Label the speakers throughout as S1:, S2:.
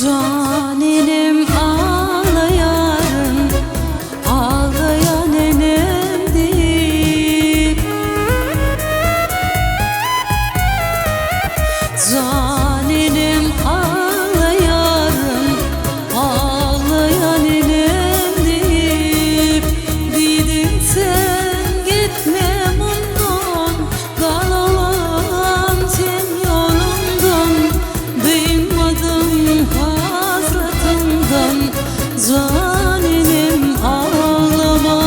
S1: Canenim ağlayan, ağlayan enemdir. Canenim ağlayan, ağlayan enemdir. Dedim sen gitme bundan, kal olan sen yolundan. Duymadım hasratından, canenim ağlama.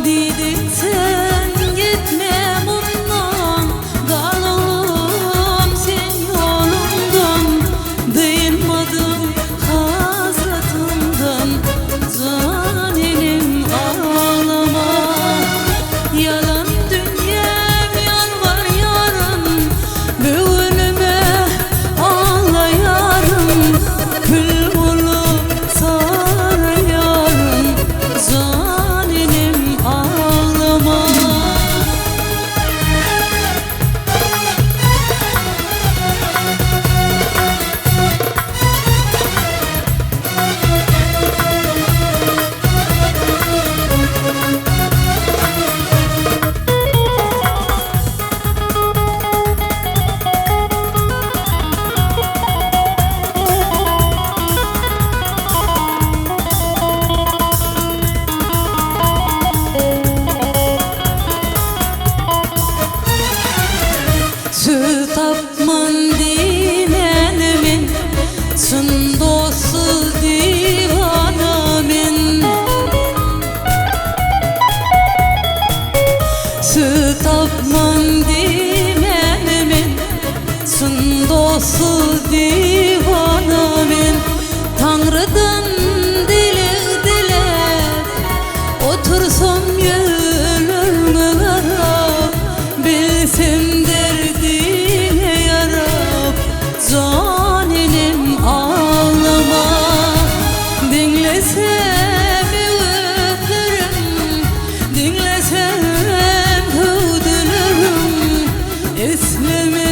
S1: Dedim sen gitme bundan, kal oğlum sen yolundan. Duymadım hasratından, canenim ağlama. Yalan dünyam yalvar yarın, bölüme ağlayarım. Kül olup sarayarım, canenim ağlama. Sü tapman dinenemin, sın dostu divanamin. Sü tapman dinenemin, sın dostu divanamin. Tanrı'dan dilek dilep otursam yölürme garap. Bilsem derdine yarab, canenim ağlama. Dinlesem öplerim, dinlesem hüdülürüm. Esleme